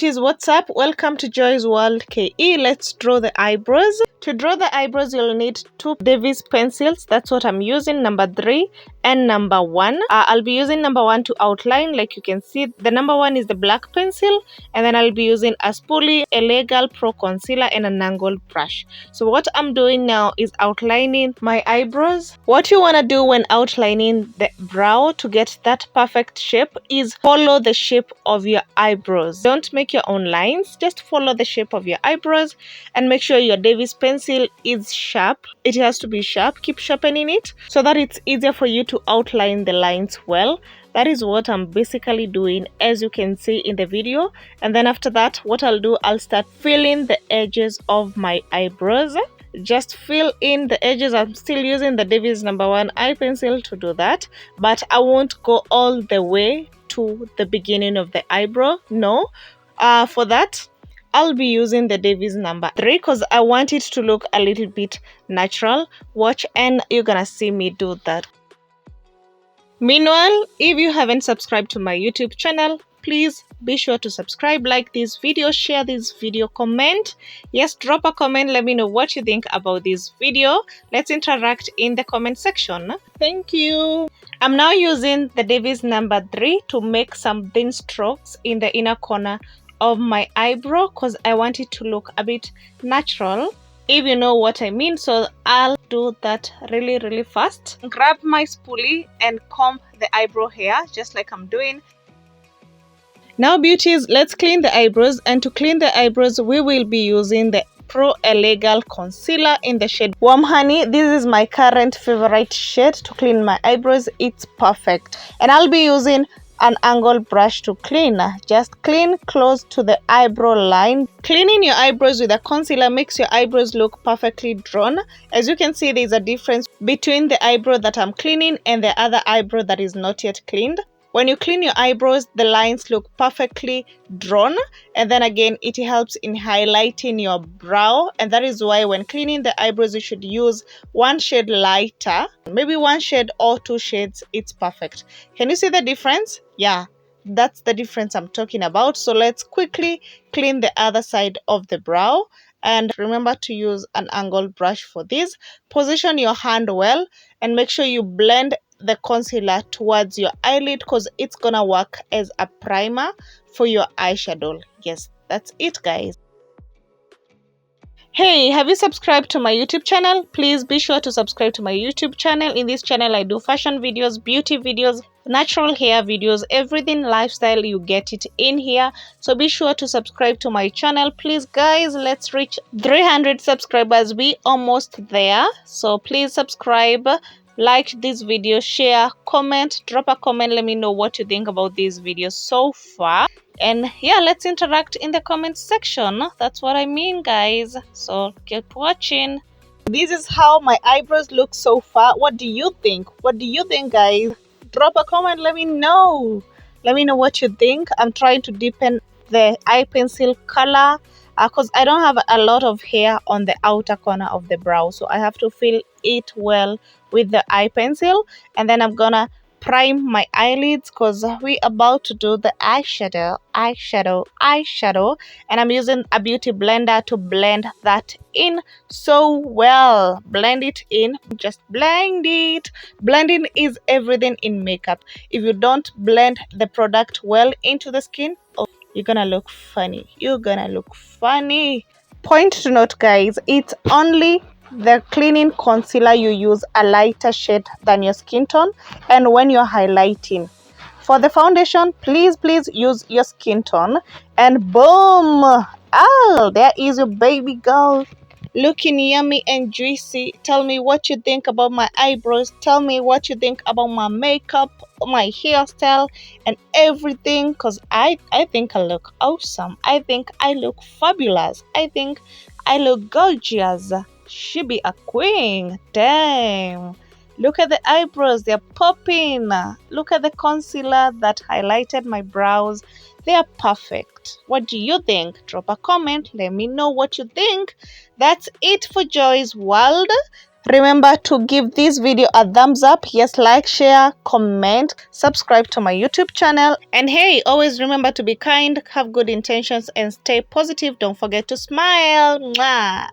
beauties, what's up? Welcome to Joy's World KE. Let's draw the eyebrows. To draw the eyebrows, you'll need two Davis pencils. That's what I'm using, number 3 and number 1. I'll be using number 1 to outline. Like you can see, the number 1 is the black pencil, and then I'll be using a spoolie, a legal pro concealer, and an angled brush. So what I'm doing now is outlining my eyebrows. What you want to do when outlining the brow to get that perfect shape is follow the shape of your eyebrows. Don't make your own lines, just follow the shape of your eyebrows and make sure your Davis pencil is sharp. It has to be sharp. Keep sharpening it so that it's easier for you to outline the lines well. That is what I'm basically doing, as you can see in the video. And then after that, what I'll do, I'll start filling the edges of my eyebrows. Just fill in the edges. I'm still using the Davis number 1 eye pencil to do that, but I won't go all the way to the beginning of the eyebrow. No, for that I'll be using the Davis number 3 because I want it to look a little bit natural. Watch and you're gonna see me do that. Meanwhile, if you haven't subscribed to my YouTube channel, please be sure to subscribe, like this video, share this video, comment. Yes, drop a comment. Let me know what you think about this video. Let's interact in the comment section. Thank you. I'm now using the Davis number 3 to make some thin strokes in the inner corner of my eyebrow because I want it to look a bit natural, if you know what I mean. So I'll do that really fast. Grab my spoolie and comb the eyebrow hair just like I'm doing. Now beauties, let's clean the eyebrows, and to clean the eyebrows we will be using the Pro Legal concealer in the shade Warm Honey. This is my current favorite shade to clean my eyebrows. It's perfect. And I'll be using an angled brush to clean. Just clean close to the eyebrow line. Cleaning your eyebrows with a concealer makes your eyebrows look perfectly drawn. As you can see, there's a difference between the eyebrow that I'm cleaning and the other eyebrow that is not yet cleaned. When you clean your eyebrows, the lines look perfectly drawn, and then again it helps in highlighting your brow. And that is why when cleaning the eyebrows you should use one shade lighter, maybe one shade or 2 shades. It's perfect. Can you see the difference? Yeah, that's the difference I'm talking about. So let's quickly clean the other side of the brow, and remember to use an angled brush for this. Position your hand well and make sure you blend the concealer towards your eyelid because it's gonna work as a primer for your eyeshadow. Yes, that's it, guys. Hey, have you subscribed to my YouTube channel? Please be sure to subscribe to my YouTube channel. In this channel I do fashion videos, beauty videos, natural hair videos, everything lifestyle. You get it in here. So be sure to subscribe to my channel, please, guys. Let's reach 300 subscribers. We almost there. So please subscribe, like this video, share, comment, drop a comment. Let me know what you think about this video so far. And yeah, let's interact in the comment section. That's what I mean, guys. So keep watching. This is how my eyebrows look so far. What do you think? What do you think, guys? Drop a comment. Let me know. Let me know what you think. I'm trying to deepen the eye pencil color because I don't have a lot of hair on the outer corner of the brow, so I have to fill it well with the eye pencil. And then I'm gonna prime my eyelids because we're about to do the eyeshadow, and I'm using a beauty blender to blend that in so well. Blend it in, just blend it. Blending is everything in makeup. If you don't blend the product well into the skin, oh, you're gonna look funny. You're gonna look funny. Point to note, guys, it's only the cleaning concealer you use a lighter shade than your skin tone, and when you're highlighting. For the foundation, please use your skin tone, and boom, oh, there is your baby girl looking yummy and juicy. Tell me what you think about my eyebrows. Tell me what you think about my makeup, my hairstyle, and everything, because I think I look awesome. I think I look fabulous. I think I look gorgeous. She be a queen. Damn. Look at the eyebrows. They're popping. Look at the concealer that highlighted my brows. They are perfect. What do you think? Drop a comment. Let me know what you think. That's it for Joy's World. Remember to give this video a thumbs up. Yes, like, share, comment, subscribe to my YouTube channel. And hey, always remember to be kind, have good intentions, and stay positive. Don't forget to smile. Mwah.